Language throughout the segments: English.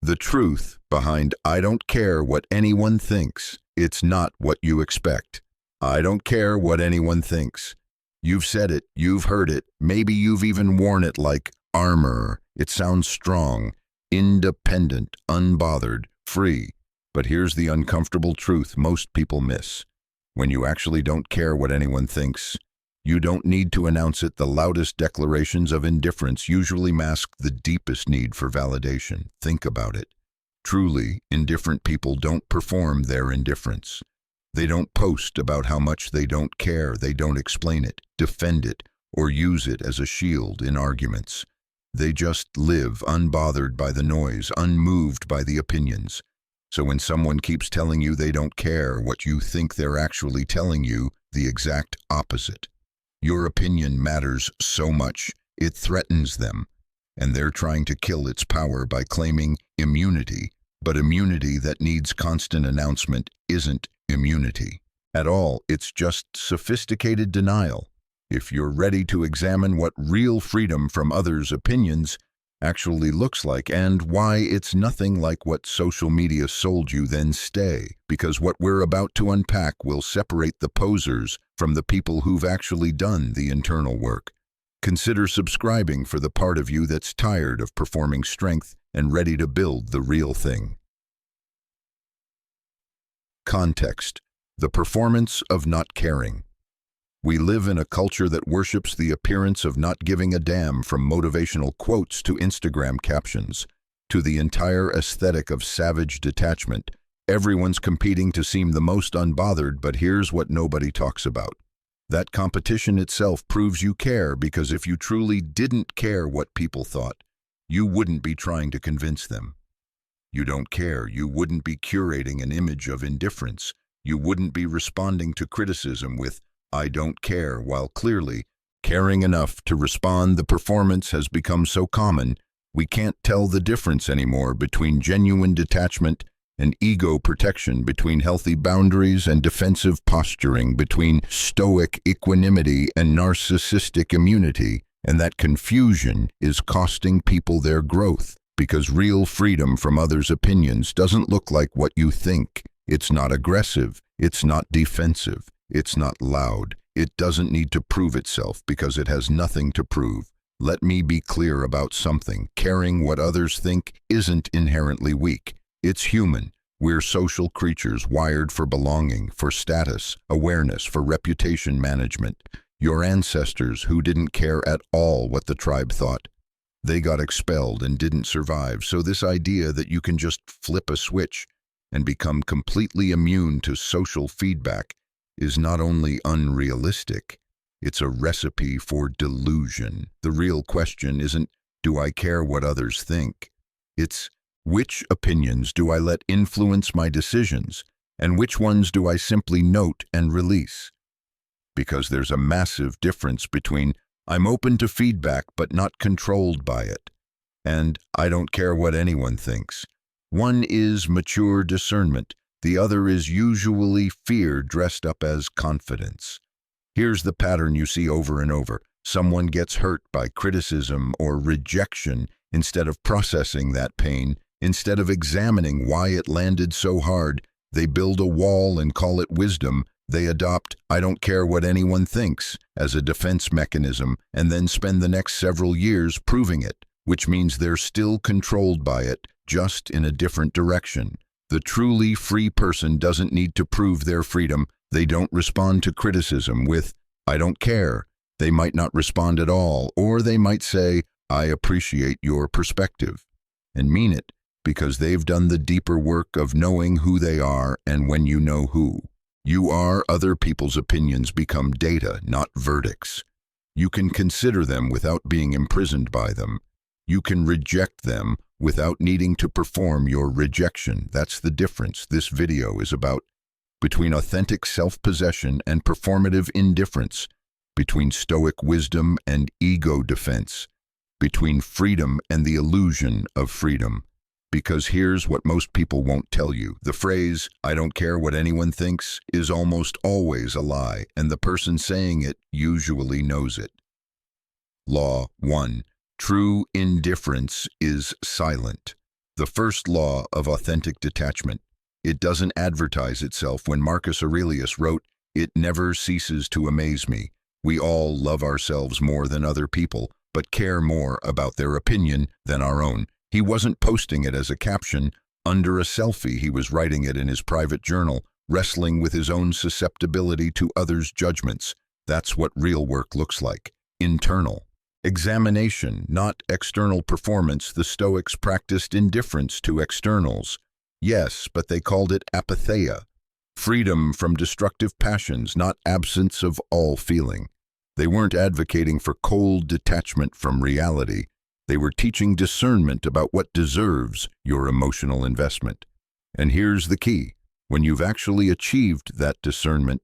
The truth behind "I don't care what anyone thinks, it's not what you expect." I don't care what anyone thinks. You've said it, you've heard it, maybe you've even worn it like armor. It sounds strong, independent, unbothered, free. But here's the uncomfortable truth most people miss. When you actually don't care what anyone thinks, you don't need to announce it. The loudest declarations of indifference usually mask the deepest need for validation. Think about it. Truly, indifferent people don't perform their indifference. They don't post about how much they don't care. They don't explain it, defend it, or use it as a shield in arguments. They just live unbothered by the noise, unmoved by the opinions. So when someone keeps telling you they don't care, what you think they're actually telling you the exact opposite. Your opinion matters so much, it threatens them, and they're trying to kill its power by claiming immunity. But immunity that needs constant announcement isn't immunity at all. It's just sophisticated denial. If you're ready to examine what real freedom from others' opinions actually looks like and why it's nothing like what social media sold you, then stay, because what we're about to unpack will separate the posers from the people who've actually done the internal work. Consider subscribing for the part of you that's tired of performing strength and ready to build the real thing. Context: the performance of not caring. We live in a culture that worships the appearance of not giving a damn, from motivational quotes to Instagram captions, to the entire aesthetic of savage detachment. Everyone's competing to seem the most unbothered, but here's what nobody talks about. That competition itself proves you care, because if you truly didn't care what people thought, you wouldn't be trying to convince them. You don't care, you wouldn't be curating an image of indifference. You wouldn't be responding to criticism with "I don't care," while clearly caring enough to respond. The performance has become so common, we can't tell the difference anymore between genuine detachment and ego protection, between healthy boundaries and defensive posturing, between stoic equanimity and narcissistic immunity. And that confusion is costing people their growth, because real freedom from others' opinions doesn't look like what you think. It's not aggressive, it's not defensive, it's not loud. It doesn't need to prove itself because it has nothing to prove. Let me be clear about something. Caring what others think isn't inherently weak. It's human. We're social creatures wired for belonging, for status, awareness, for reputation management. Your ancestors, who didn't care at all what the tribe thought, they got expelled and didn't survive. So this idea that you can just flip a switch and become completely immune to social feedback is not only unrealistic, it's a recipe for delusion. The real question isn't, do I care what others think? It's, which opinions do I let influence my decisions, and which ones do I simply note and release? Because there's a massive difference between "I'm open to feedback but not controlled by it" and "I don't care what anyone thinks." One is mature discernment. The other is usually fear dressed up as confidence. Here's the pattern you see over and over. Someone gets hurt by criticism or rejection. Instead of processing that pain, instead of examining why it landed so hard, they build a wall and call it wisdom. They adopt "I don't care what anyone thinks" as a defense mechanism, and then spend the next several years proving it, which means they're still controlled by it, just in a different direction. The truly free person doesn't need to prove their freedom. They don't respond to criticism with "I don't care." They might not respond at all, or they might say, "I appreciate your perspective," and mean it, because they've done the deeper work of knowing who they are. And when you know who you are, other people's opinions become data, not verdicts. You can consider them without being imprisoned by them. You can reject them without needing to perform your rejection. That's the difference this video is about, between authentic self-possession and performative indifference, between stoic wisdom and ego defense, between freedom and the illusion of freedom. Because here's what most people won't tell you. The phrase, "I don't care what anyone thinks," is almost always a lie, and the person saying it usually knows it. Law 1. True indifference is silent. The first law of authentic detachment. It doesn't advertise itself. When Marcus Aurelius wrote, "It never ceases to amaze me. We all love ourselves more than other people, but care more about their opinion than our own." He wasn't posting it as a caption under a selfie. He was writing it in his private journal, wrestling with his own susceptibility to others' judgments. That's what real work looks like. Internal. Examination, not external performance. The Stoics practiced indifference to externals. Yes, but they called it apatheia. Freedom from destructive passions, not absence of all feeling. They weren't advocating for cold detachment from reality. They were teaching discernment about what deserves your emotional investment. And here's the key. When you've actually achieved that discernment,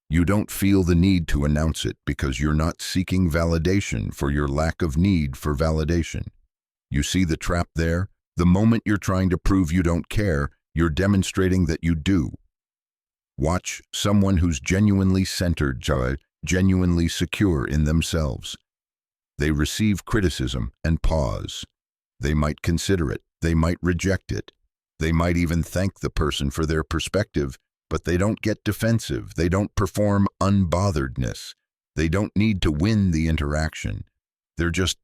you don't feel the need to announce it because you're not seeking validation for your lack of need for validation. You see the trap there? The moment you're trying to prove you don't care, you're demonstrating that you do. Watch someone who's genuinely centered, genuinely secure in themselves. They receive criticism and pause. They might consider it. They might reject it. They might even thank the person for their perspective, but they don't get defensive. They don't perform unbotheredness. They don't need to win the interaction. They're just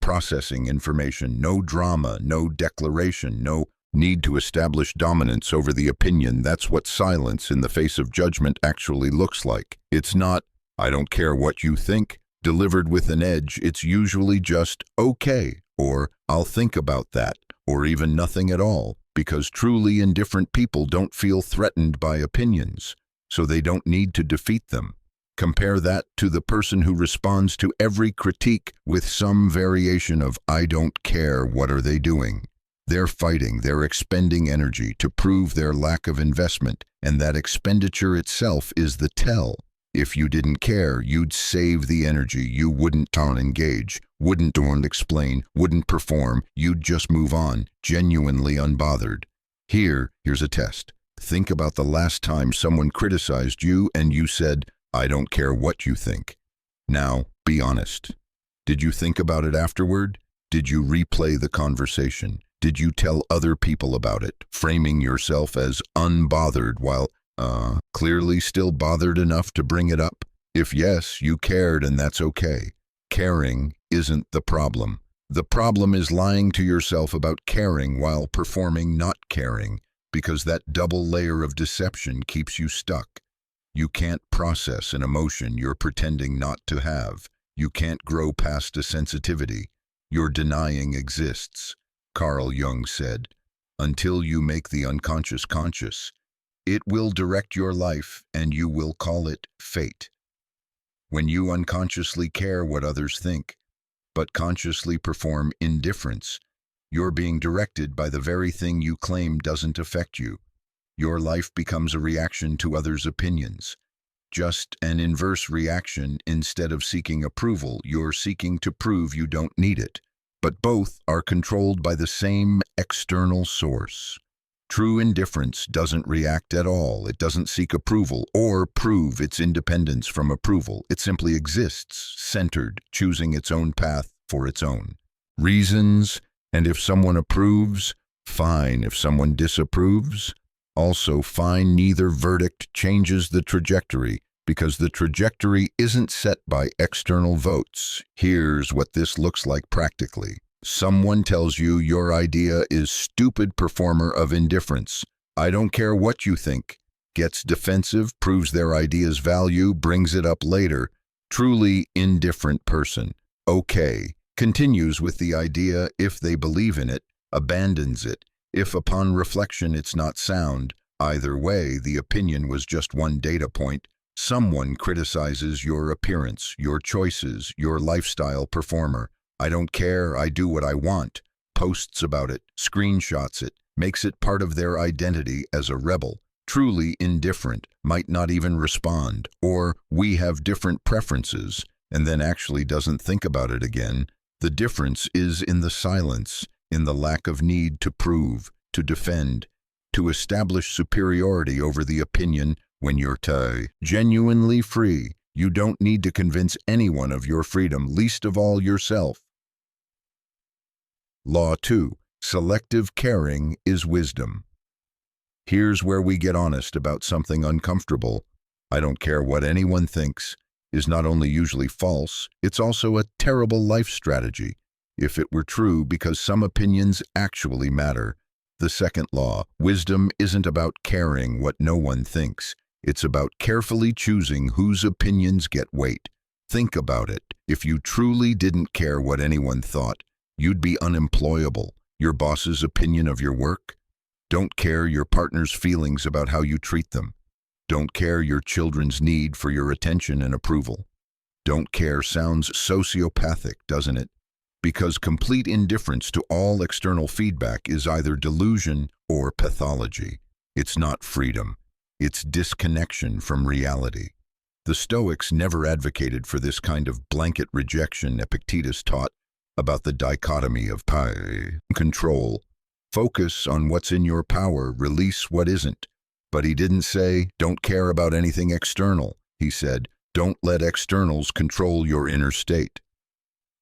processing information. No drama, no declaration, no need to establish dominance over the opinion. That's what silence in the face of judgment actually looks like. It's not, "I don't care what you think," delivered with an edge. It's usually just, "Okay," or "I'll think about that," or even nothing at all, because truly indifferent people don't feel threatened by opinions, so they don't need to defeat them. Compare that to the person who responds to every critique with some variation of, "I don't care, what are they doing?" They're fighting, they're expending energy to prove their lack of investment, and that expenditure itself is the tell. If you didn't care, you'd save the energy. You wouldn't engage, wouldn't explain, wouldn't perform. You'd just move on, genuinely unbothered. Here's a test. Think about the last time someone criticized you and you said, "I don't care what you think." Now, be honest. Did you think about it afterward? Did you replay the conversation? Did you tell other people about it, framing yourself as unbothered while clearly still bothered enough to bring it up? If yes, you cared, and that's okay. Caring isn't the problem. The problem is lying to yourself about caring while performing not caring, because that double layer of deception keeps you stuck. You can't process an emotion you're pretending not to have. You can't grow past a sensitivity you're denying exists. Carl Jung said, "Until you make the unconscious conscious, it will direct your life and you will call it fate." When you unconsciously care what others think, but consciously perform indifference, you're being directed by the very thing you claim doesn't affect you. Your life becomes a reaction to others' opinions. Just an inverse reaction. Instead of seeking approval, you're seeking to prove you don't need it. But both are controlled by the same external source. True indifference doesn't react at all. It doesn't seek approval or prove its independence from approval. It simply exists, centered, choosing its own path for its own reasons. And if someone approves, fine. If someone disapproves, also fine. Neither verdict changes the trajectory, because the trajectory isn't set by external votes. Here's what this looks like practically. Someone tells you your idea is stupid. Performer of indifference. "I don't care what you think." Gets defensive, proves their idea's value, brings it up later. Truly indifferent person. Okay. Continues with the idea if they believe in it, abandons it. If upon reflection it's not sound, either way, the opinion was just one data point. Someone criticizes your appearance, your choices, your lifestyle. Performer. "I don't care, I do what I want." Posts about it, screenshots it, makes it part of their identity as a rebel. Truly indifferent, might not even respond, or "we have different preferences," and then actually doesn't think about it again. The difference is in the silence, in the lack of need to prove, to defend, to establish superiority over the opinion. When you're genuinely free, you don't need to convince anyone of your freedom, least of all yourself. Law 2. Selective caring is wisdom. Here's where we get honest about something uncomfortable. I don't care what anyone thinks is not only usually false, it's also a terrible life strategy, if it were true, because some opinions actually matter. The second law, wisdom isn't about caring what no one thinks. It's about carefully choosing whose opinions get weight. Think about it. If you truly didn't care what anyone thought, you'd be unemployable. Your boss's opinion of your work? Don't care your partner's feelings about how you treat them. Don't care your children's need for your attention and approval. Don't care sounds sociopathic, doesn't it? Because complete indifference to all external feedback is either delusion or pathology. It's not freedom. It's disconnection from reality. The Stoics never advocated for this kind of blanket rejection. Epictetus taught about the dichotomy of control. Focus on what's in your power, release what isn't. But he didn't say, don't care about anything external. He said, don't let externals control your inner state.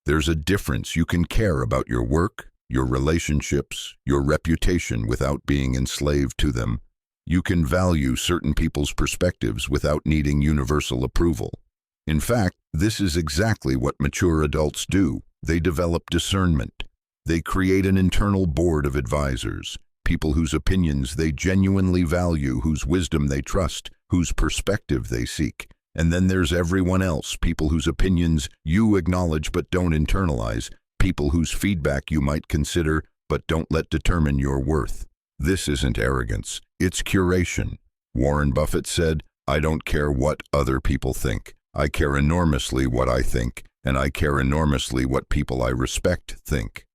There's a difference. You can care about your work, your relationships, your reputation without being enslaved to them. You can value certain people's perspectives without needing universal approval. In fact, this is exactly what mature adults do. They develop discernment. They create an internal board of advisors, people whose opinions they genuinely value, whose wisdom they trust, whose perspective they seek. And then there's everyone else, people whose opinions you acknowledge but don't internalize, people whose feedback you might consider but don't let determine your worth. This isn't arrogance, it's curation. Warren Buffett said, I don't care what other people think. I care enormously what I think, and I care enormously what people I respect think.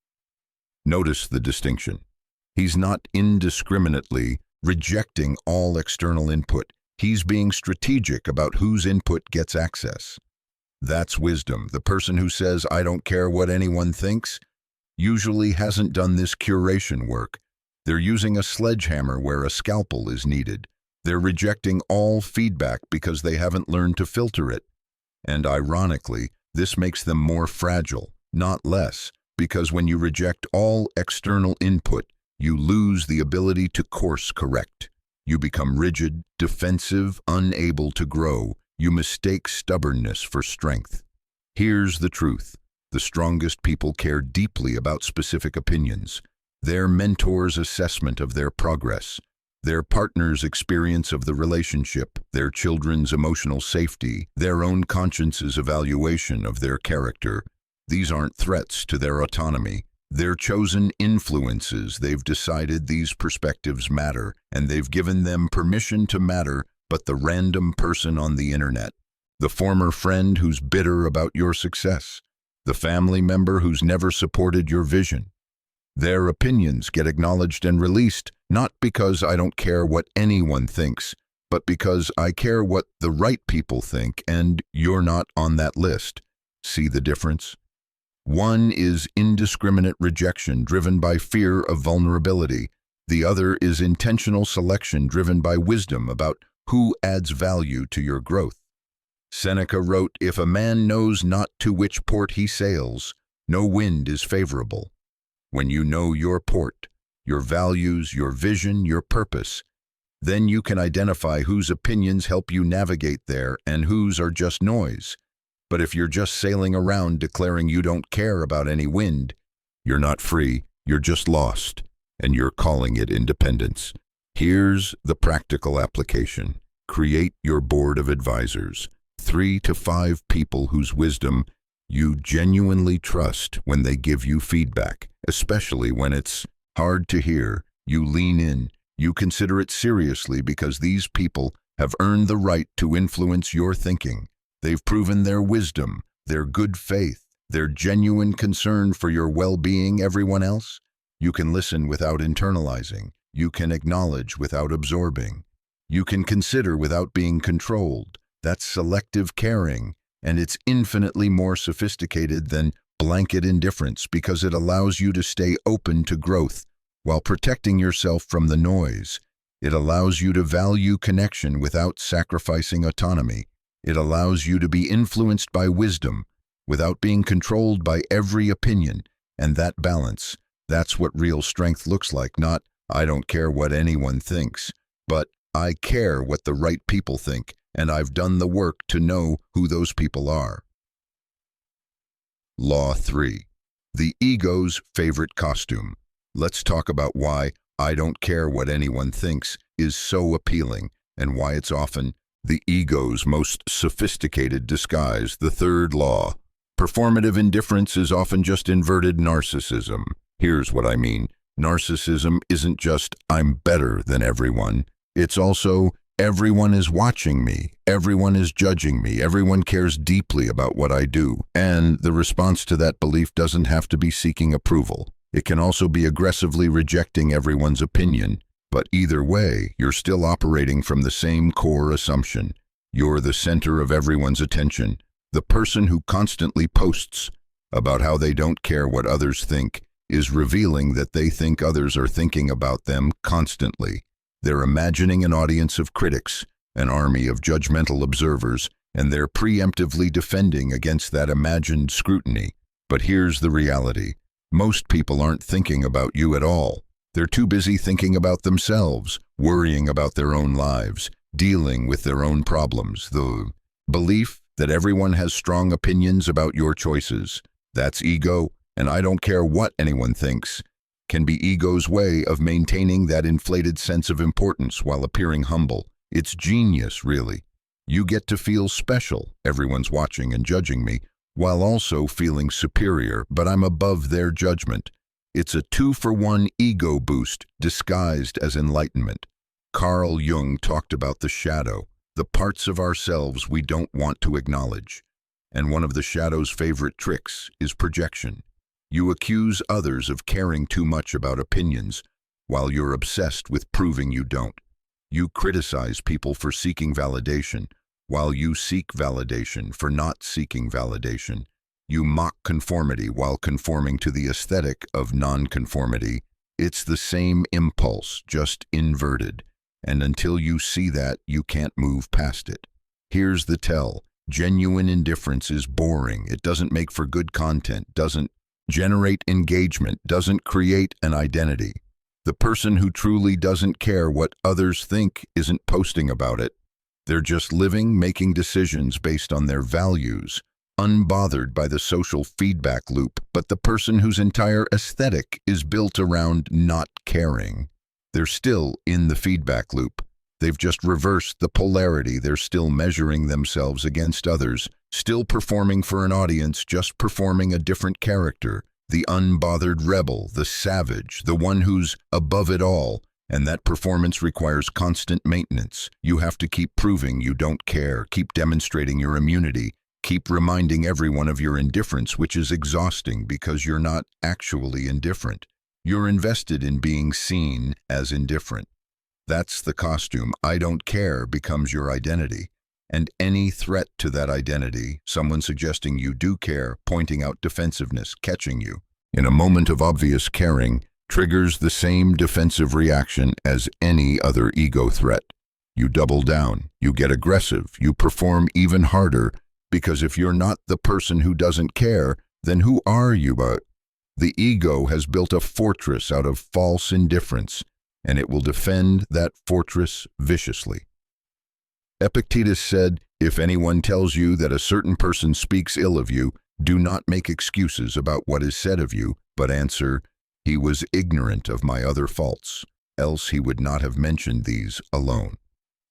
Notice the distinction. He's not indiscriminately rejecting all external input. He's being strategic about whose input gets access. That's wisdom. The person who says, I don't care what anyone thinks, usually hasn't done this curation work. They're using a sledgehammer where a scalpel is needed. They're rejecting all feedback because they haven't learned to filter it. And ironically, this makes them more fragile, not less, because when you reject all external input, you lose the ability to course correct. You become rigid, defensive, unable to grow. You mistake stubbornness for strength. Here's the truth. The strongest people care deeply about specific opinions. Their mentor's assessment of their progress, their partner's experience of the relationship, their children's emotional safety, their own conscience's evaluation of their character. These aren't threats to their autonomy. They're chosen influences. They've decided these perspectives matter, and they've given them permission to matter. But the random person on the internet, the former friend who's bitter about your success, the family member who's never supported your vision, their opinions get acknowledged and released, not because I don't care what anyone thinks, but because I care what the right people think, and you're not on that list. See the difference? One is indiscriminate rejection driven by fear of vulnerability. The other is intentional selection driven by wisdom about who adds value to your growth. Seneca wrote, if a man knows not to which port he sails, no wind is favorable. When you know your port, your values, your vision, your purpose, then you can identify whose opinions help you navigate there and whose are just noise. But if you're just sailing around declaring you don't care about any wind, you're not free, you're just lost, and you're calling it independence. Here's the practical application. Create your board of advisors, 3 to 5 people whose wisdom you genuinely trust. When they give you feedback, especially when it's hard to hear, you lean in, you consider it seriously because these people have earned the right to influence your thinking. They've proven their wisdom, their good faith, their genuine concern for your well-being. Everyone else, you can listen without internalizing. You can acknowledge without absorbing. You can consider without being controlled. That's selective caring, and it's infinitely more sophisticated than blanket indifference because it allows you to stay open to growth while protecting yourself from the noise. It allows you to value connection without sacrificing autonomy. It allows you to be influenced by wisdom without being controlled by every opinion, and that balance, That's what real strength looks like, not "I don't care what anyone thinks," but "I care what the right people think, and I've done the work to know who those people are." Law 3. The ego's favorite costume. Let's talk about why "I don't care what anyone thinks" is so appealing, and why it's often the ego's most sophisticated disguise. The third law. Performative indifference is often just inverted narcissism. Here's what I mean. Narcissism isn't just "I'm better than everyone." It's also "everyone is watching me, everyone is judging me, everyone cares deeply about what I do." And the response to that belief doesn't have to be seeking approval. It can also be aggressively rejecting everyone's opinion. But either way, you're still operating from the same core assumption. You're the center of everyone's attention. The person who constantly posts about how they don't care what others think is revealing that they think others are thinking about them constantly. They're imagining an audience of critics, an army of judgmental observers, and they're preemptively defending against that imagined scrutiny. But here's the reality. Most people aren't thinking about you at all. They're too busy thinking about themselves, worrying about their own lives, dealing with their own problems. The belief that everyone has strong opinions about your choices, that's ego, and "I don't care what anyone thinks," can be ego's way of maintaining that inflated sense of importance while appearing humble. It's genius, really. You get to feel special, everyone's watching and judging me, while also feeling superior, but I'm above their judgment. It's a 2-for-1 ego boost disguised as enlightenment. Carl Jung talked about the shadow, the parts of ourselves we don't want to acknowledge. And one of the shadow's favorite tricks is projection. You accuse others of caring too much about opinions, while you're obsessed with proving you don't. You criticize people for seeking validation, while you seek validation for not seeking validation. You mock conformity while conforming to the aesthetic of nonconformity. It's the same impulse, just inverted. And until you see that, you can't move past it. Here's the tell. Genuine indifference is boring. It doesn't make for good content, doesn't generate engagement, doesn't create an identity. The person who truly doesn't care what others think isn't posting about it. They're just living, making decisions based on their values, unbothered by the social feedback loop. But the person whose entire aesthetic is built around not caring, they're still in the feedback loop. They've just reversed the polarity. They're still measuring themselves against others, still performing for an audience, just performing a different character. The unbothered rebel, the savage, the one who's above it all. And that performance requires constant maintenance. You have to keep proving you don't care, keep demonstrating your immunity, keep reminding everyone of your indifference, which is exhausting because you're not actually indifferent. You're invested in being seen as indifferent. That's the costume. "I don't care" becomes your identity. And any threat to that identity, someone suggesting you do care, pointing out defensiveness, catching you in a moment of obvious caring, triggers the same defensive reaction as any other ego threat. You double down, you get aggressive, you perform even harder, because if you're not the person who doesn't care, then who are you? But the ego has built a fortress out of false indifference, and it will defend that fortress viciously. Epictetus said, "If anyone tells you that a certain person speaks ill of you, do not make excuses about what is said of you, but answer, 'He was ignorant of my other faults, else he would not have mentioned these alone.'"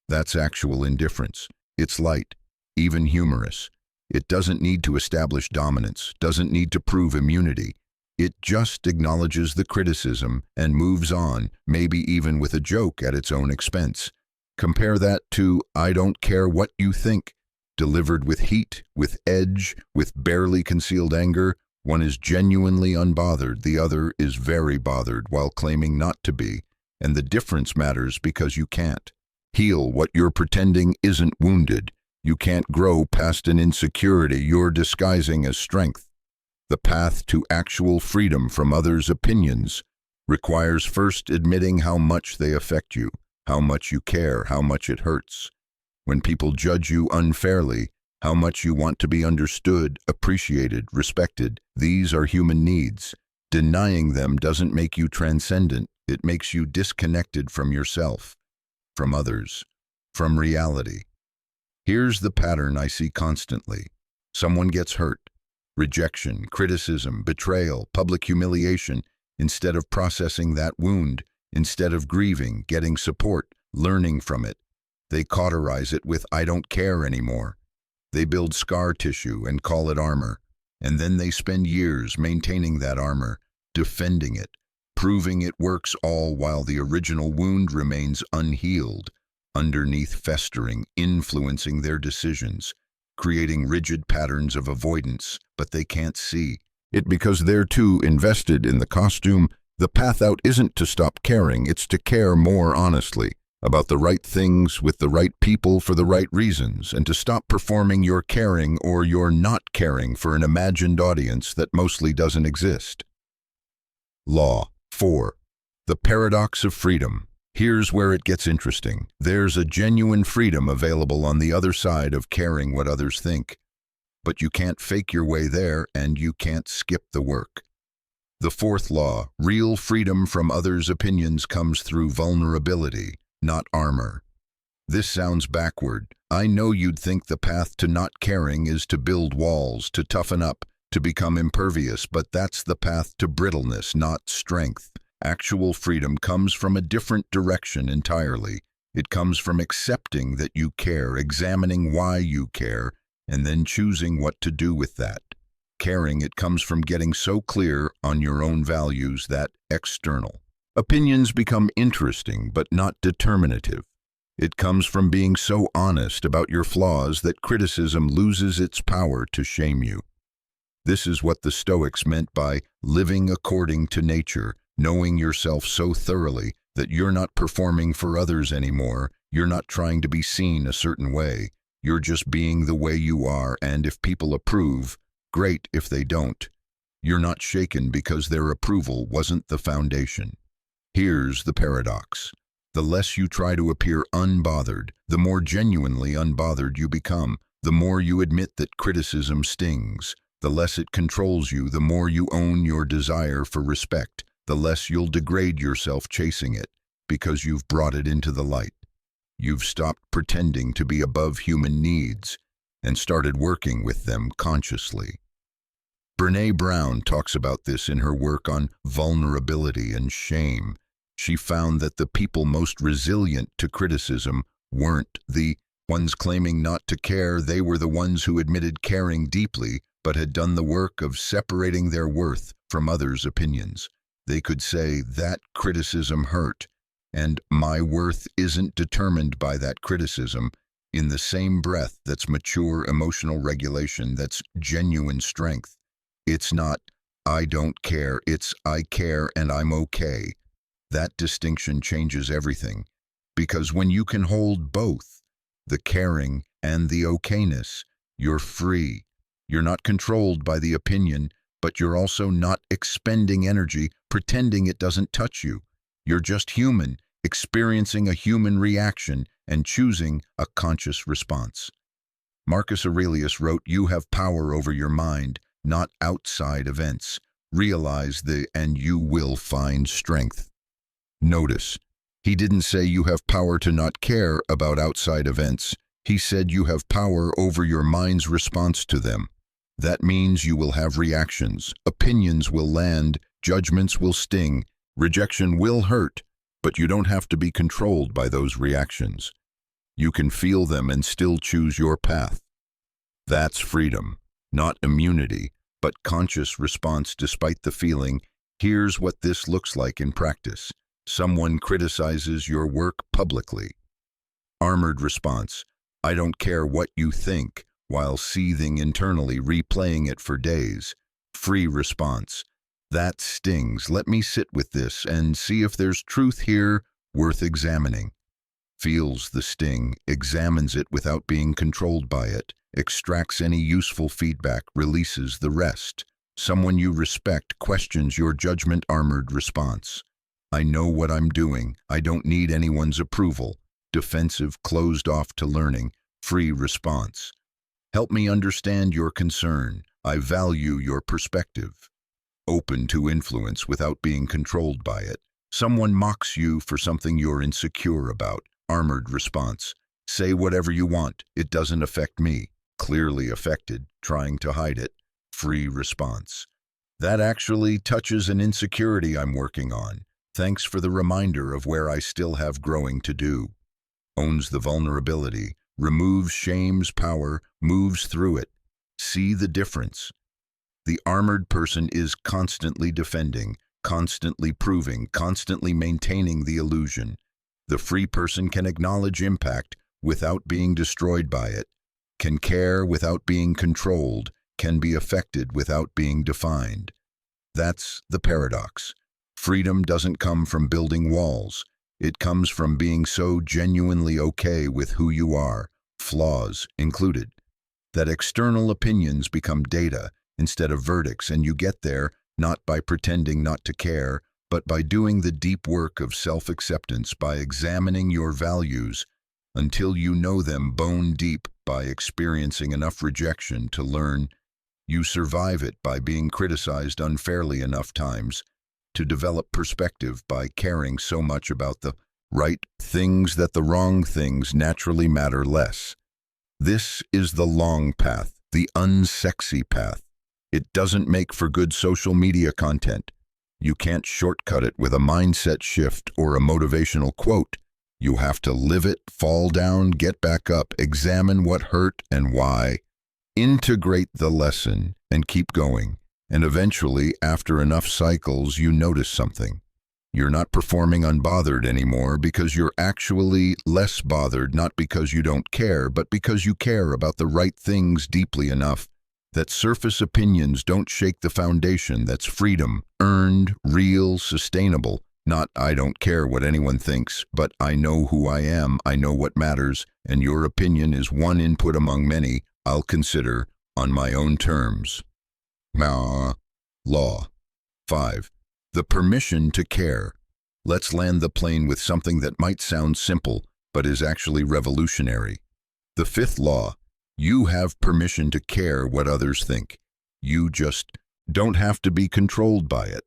That's actual indifference. It's light, even humorous. It doesn't need to establish dominance, doesn't need to prove immunity. It just acknowledges the criticism and moves on, maybe even with a joke at its own expense. Compare that to "I don't care what you think," delivered with heat, with edge, with barely concealed anger. One is genuinely unbothered, the other is very bothered while claiming not to be, and the difference matters because you can't heal what you're pretending isn't wounded. You can't grow past an insecurity you're disguising as strength. The path to actual freedom from others' opinions requires first admitting how much they affect you, how much you care, how much it hurts. When people judge you unfairly, how much you want to be understood, appreciated, respected. These are human needs. Denying them doesn't make you transcendent, it makes you disconnected from yourself, from others, from reality. Here's the pattern I see constantly. Someone gets hurt. Rejection, criticism, betrayal, public humiliation. Instead of processing that wound, instead of grieving, getting support, learning from it, they cauterize it with "I don't care anymore." They build scar tissue and call it armor, and then they spend years maintaining that armor, defending it, proving it works, all while the original wound remains unhealed, underneath, festering, influencing their decisions, creating rigid patterns of avoidance, but they can't see it because they're too invested in the costume. The path out isn't to stop caring, it's to care more honestly, about the right things with the right people for the right reasons, and to stop performing your caring or your not caring for an imagined audience that mostly doesn't exist. Law 4. The paradox of freedom. Here's where it gets interesting. There's a genuine freedom available on the other side of caring what others think. But you can't fake your way there, and you can't skip the work. The fourth law, real freedom from others' opinions, comes through vulnerability, not armor. This sounds backward. I know you'd think the path to not caring is to build walls, to toughen up, to become impervious, but that's the path to brittleness, not strength. Actual freedom comes from a different direction entirely. It comes from accepting that you care, examining why you care, and then choosing what to do with that. Caring, it comes from getting so clear on your own values that external opinions become interesting but not determinative. It comes from being so honest about your flaws that criticism loses its power to shame you. This is what the Stoics meant by living according to nature, knowing yourself so thoroughly that you're not performing for others anymore, you're not trying to be seen a certain way, you're just being the way you are, and if people approve, great. If they don't, you're not shaken because their approval wasn't the foundation. Here's the paradox. The less you try to appear unbothered, the more genuinely unbothered you become. The more you admit that criticism stings, the less it controls you, the more you own your desire for respect, the less you'll degrade yourself chasing it, because you've brought it into the light. You've stopped pretending to be above human needs and started working with them consciously. Brené Brown talks about this in her work on vulnerability and shame. She found that the people most resilient to criticism weren't the ones claiming not to care, they were the ones who admitted caring deeply but had done the work of separating their worth from others' opinions. They could say, that criticism hurt, and my worth isn't determined by that criticism, in the same breath. That's mature emotional regulation, that's genuine strength. It's not, I don't care, it's I care and I'm okay. That distinction changes everything, because when you can hold both, the caring and the okayness, you're free. You're not controlled by the opinion, but you're also not expending energy pretending it doesn't touch you. You're just human, experiencing a human reaction and choosing a conscious response. Marcus Aurelius wrote, "You have power over your mind, not outside events. Realize and you will find strength." Notice, he didn't say you have power to not care about outside events. He said you have power over your mind's response to them. That means you will have reactions, opinions will land, judgments will sting, rejection will hurt, but you don't have to be controlled by those reactions. You can feel them and still choose your path. That's freedom, not immunity, but conscious response despite the feeling. Here's what this looks like in practice. Someone criticizes your work publicly. Armored response, I don't care what you think, while seething internally, replaying it for days. Free response, that stings, let me sit with this and see if there's truth here worth examining. Feels the sting, examines it without being controlled by it, extracts any useful feedback, releases the rest. Someone you respect questions your judgment. Armored response, I know what I'm doing, I don't need anyone's approval. Defensive, closed off to learning. Free response, help me understand your concern, I value your perspective. open to influence without being controlled by it. Someone mocks you for something you're insecure about. Armored response. Say whatever you want. It doesn't affect me. Clearly affected, trying to hide it. Free response. That actually touches an insecurity I'm working on. Thanks for the reminder of where I still have growing to do. Owns the vulnerability, removes shame's power, moves through it. See the difference. The armored person is constantly defending, constantly proving, constantly maintaining the illusion. The free person can acknowledge impact without being destroyed by it, can care without being controlled, can be affected without being defined. That's the paradox. Freedom doesn't come from building walls. It comes from being so genuinely okay with who you are, flaws included, that external opinions become data instead of verdicts, and you get there not by pretending not to care, but by doing the deep work of self-acceptance, by examining your values until you know them bone deep, by experiencing enough rejection to learn you survive it, by being criticized unfairly enough times to develop perspective, by caring so much about the right things that the wrong things naturally matter less. This is the long path, the unsexy path. It doesn't make for good social media content. You can't shortcut it with a mindset shift or a motivational quote. You have to live it, fall down, get back up, examine what hurt and why, integrate the lesson, and keep going. And eventually, after enough cycles, you notice something. You're not performing unbothered anymore because you're actually less bothered, not because you don't care, but because you care about the right things deeply enough that surface opinions don't shake the foundation that's freedom, earned, real, sustainable. Not, I don't care what anyone thinks, but I know who I am, I know what matters, and your opinion is one input among many I'll consider on my own terms. Law. 5. The permission to care. Let's land the plane with something that might sound simple, but is actually revolutionary. The 5th law. You have permission to care what others think. You just don't have to be controlled by it.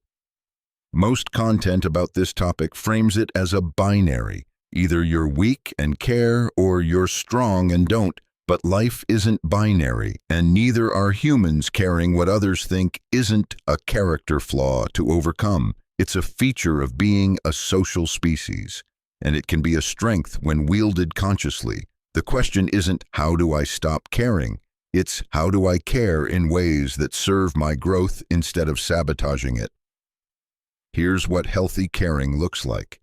Most content about this topic frames it as a binary. Either you're weak and care, or you're strong and don't. But life isn't binary, and neither are humans. Caring what others think isn't a character flaw to overcome. It's a feature of being a social species, and it can be a strength when wielded consciously. The question isn't, how do I stop caring? It's, how do I care in ways that serve my growth instead of sabotaging it? Here's what healthy caring looks like.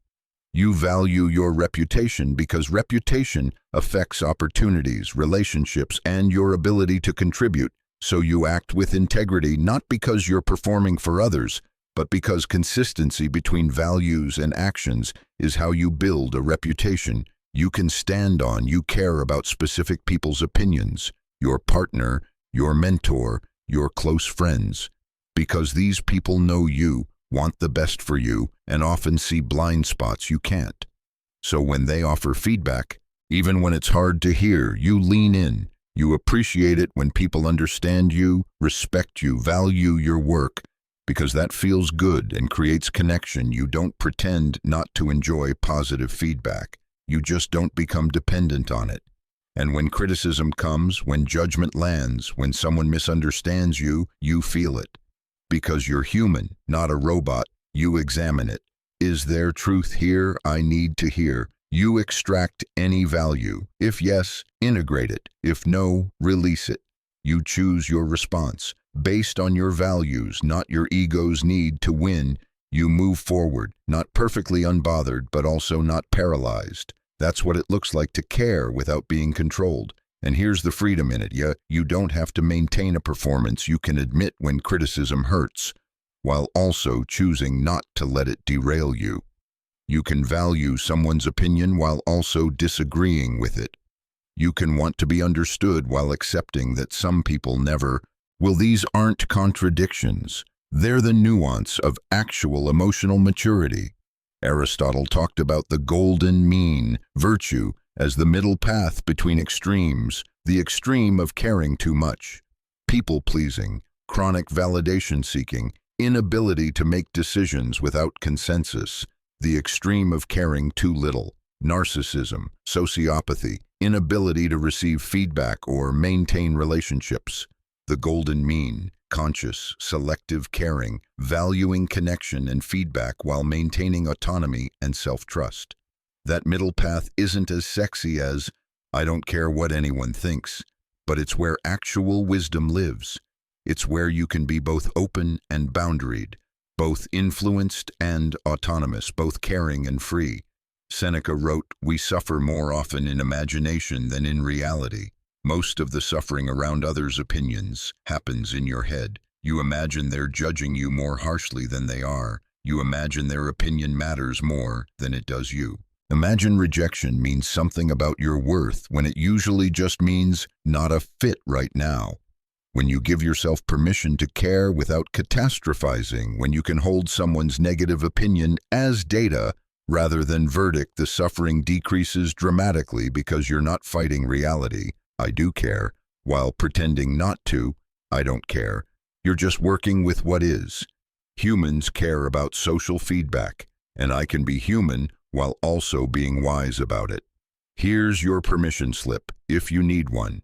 You value your reputation because reputation affects opportunities, relationships, and your ability to contribute. So you act with integrity, not because you're performing for others, but because consistency between values and actions is how you build a reputation you can stand on. You care about specific people's opinions, your partner, your mentor, your close friends, because these people know you, want the best for you, and often see blind spots you can't. So when they offer feedback, even when it's hard to hear, you lean in. You appreciate it when people understand you, respect you, value your work, because that feels good and creates connection. You don't pretend not to enjoy positive feedback. You just don't become dependent on it. And when criticism comes, when judgment lands, when someone misunderstands you, you feel it. Because you're human, not a robot, you examine it. Is there truth here I need to hear? You extract any value. If yes, integrate it. If no, release it. You choose your response. Based on your values, not your ego's need to win, you move forward, not perfectly unbothered, but also not paralyzed. That's what it looks like to care without being controlled. And here's the freedom in it. You don't have to maintain a performance. You can admit when criticism hurts, while also choosing not to let it derail you. You can value someone's opinion while also disagreeing with it. You can want to be understood while accepting that some people never will. These aren't contradictions. They're the nuance of actual emotional maturity. Aristotle talked about the golden mean, virtue, as the middle path between extremes, the extreme of caring too much, people-pleasing, chronic validation-seeking, inability to make decisions without consensus, the extreme of caring too little, narcissism, sociopathy, inability to receive feedback or maintain relationships, the golden mean, conscious, selective caring, valuing connection and feedback while maintaining autonomy and self-trust. That middle path isn't as sexy as, I don't care what anyone thinks, but it's where actual wisdom lives. It's where you can be both open and boundaried, both influenced and autonomous, both caring and free. Seneca wrote, "We suffer more often in imagination than in reality." Most of the suffering around others' opinions happens in your head. You imagine they're judging you more harshly than they are. You imagine their opinion matters more than it does you. Imagine rejection means something about your worth when it usually just means not a fit right now. When you give yourself permission to care without catastrophizing, when you can hold someone's negative opinion as data rather than verdict, the suffering decreases dramatically because you're not fighting reality, I do care, while pretending not to, I don't care. You're just working with what is. Humans care about social feedback, and I can be human while also being wise about it. Here's your permission slip, if you need one.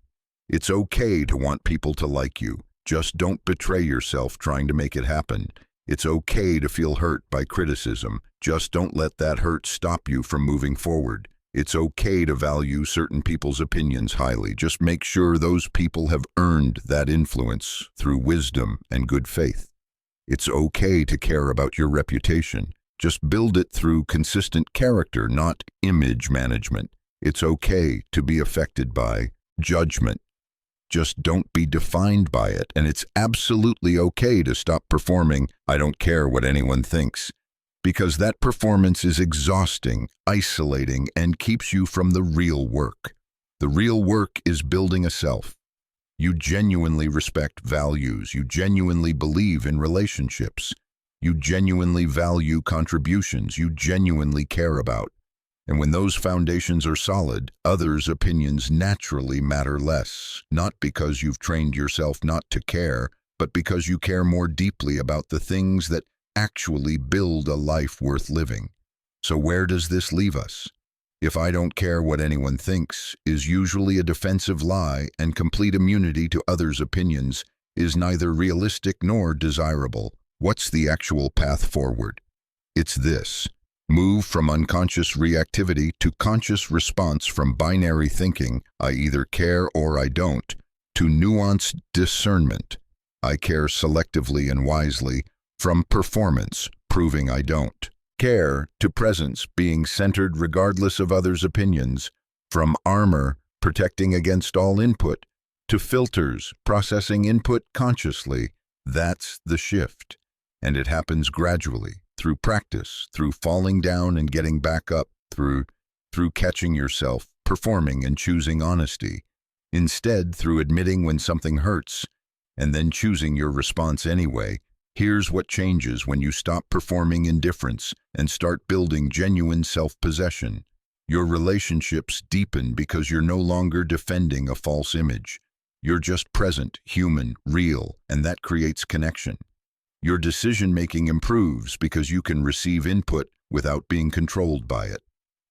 It's okay to want people to like you. Just don't betray yourself trying to make it happen. It's okay to feel hurt by criticism. Just don't let that hurt stop you from moving forward. It's okay to value certain people's opinions highly. Just make sure those people have earned that influence through wisdom and good faith. It's okay to care about your reputation. Just build it through consistent character, not image management. It's okay to be affected by judgment. Just don't be defined by it, and it's absolutely okay to stop performing, I don't care what anyone thinks, because that performance is exhausting, isolating, and keeps you from the real work. The real work is building a self. You genuinely respect values. You genuinely believe in relationships. You genuinely value contributions. You genuinely care about. And when those foundations are solid, others' opinions naturally matter less, not because you've trained yourself not to care, but because you care more deeply about the things that actually build a life worth living. So where does this leave us? If I don't care what anyone thinks is usually a defensive lie, and complete immunity to others' opinions is neither realistic nor desirable, what's the actual path forward? It's this. Move from unconscious reactivity to conscious response, from binary thinking, I either care or I don't, to nuanced discernment, I care selectively and wisely, from performance, proving I don't. Care to presence, being centered regardless of others' opinions, from armor, protecting against all input, to filters, processing input consciously. That's the shift. And it happens gradually. Through practice, through falling down and getting back up, through catching yourself, performing and choosing honesty. Instead, through admitting when something hurts, and then choosing your response anyway. Here's what changes when you stop performing indifference and start building genuine self-possession. Your relationships deepen because you're no longer defending a false image. You're just present, human, real, and that creates connection. Your decision-making improves because you can receive input without being controlled by it.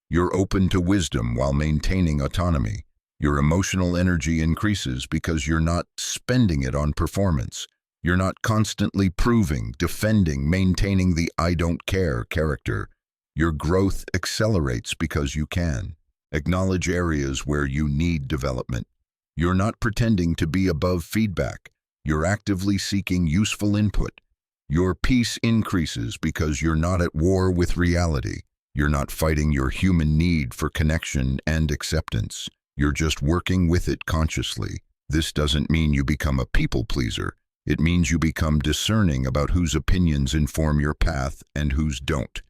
You're open to wisdom while maintaining autonomy. Your emotional energy increases because you're not spending it on performance. You're not constantly proving, defending, maintaining the I don't care character. Your growth accelerates because you can. Acknowledge areas where you need development. You're not pretending to be above feedback. You're actively seeking useful input. Your peace increases because you're not at war with reality. You're not fighting your human need for connection and acceptance. You're just working with it consciously. This doesn't mean you become a people pleaser. It means you become discerning about whose opinions inform your path and whose don't.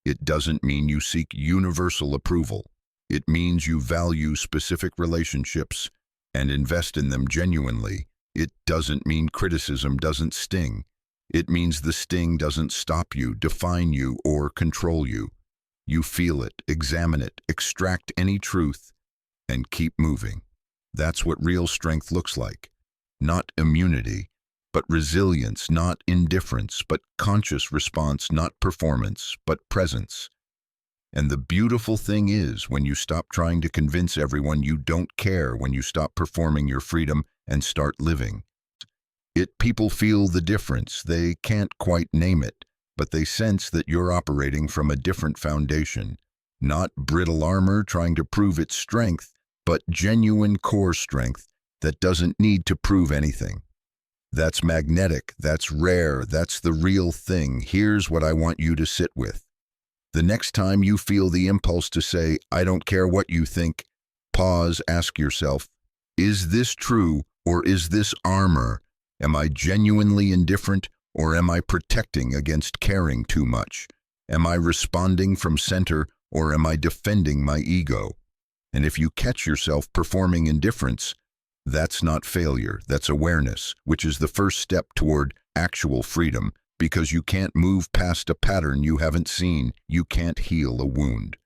It doesn't mean you seek universal approval. It means you value specific relationships and invest in them genuinely. It doesn't mean criticism doesn't sting. It means the sting doesn't stop you, define you, or control you. You feel it, examine it, extract any truth, and keep moving. That's what real strength looks like. Not immunity, but resilience, not indifference, but conscious response, not performance, but presence. And the beautiful thing is, when you stop trying to convince everyone you don't care, when you stop performing your freedom and start living it, people feel the difference. They can't quite name it, but they sense that you're operating from a different foundation. Not brittle armor trying to prove its strength, but genuine core strength that doesn't need to prove anything. That's magnetic, that's rare, that's the real thing. Here's what I want you to sit with. The next time you feel the impulse to say, I don't care what you think, pause, ask yourself, is this true or is this armor? Am I genuinely indifferent or am I protecting against caring too much? Am I responding from center or am I defending my ego? And if you catch yourself performing indifference, that's not failure, that's awareness, which is the first step toward actual freedom, because you can't move past a pattern you haven't seen. You can't heal a wound.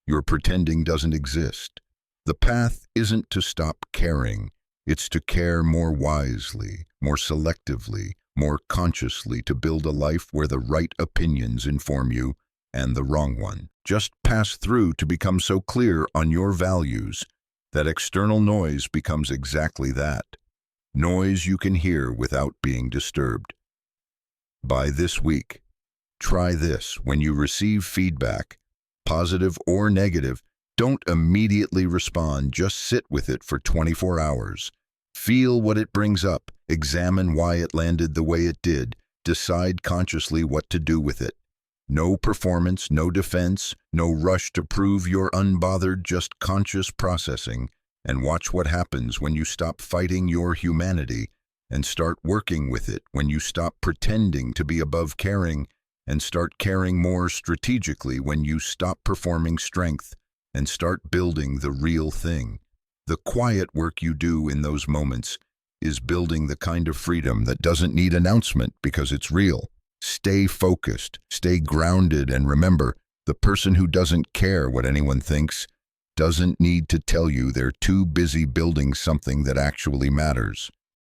Your pretending doesn't exist. The path isn't to stop caring. It's to care more wisely, more selectively, more consciously, to build a life where the right opinions inform you and the wrong one just pass through, to become so clear on your values that external noise becomes exactly that. Noise you can hear without being disturbed. By this week, try this. When you receive feedback, positive or negative, don't immediately respond. Just sit with it for 24 hours. Feel what it brings up. Examine why it landed the way it did. Decide consciously what to do with it. No performance, no defense, no rush to prove you're unbothered, just conscious processing. And watch what happens when you stop fighting your humanity and start working with it, when you stop pretending to be above caring and start caring more strategically, when you stop performing strength and start building the real thing. The quiet work you do in those moments is building the kind of freedom that doesn't need announcement because it's real. Stay focused, stay grounded, and remember, the person who doesn't care what anyone thinks doesn't need to tell you they're too busy building something that actually matters.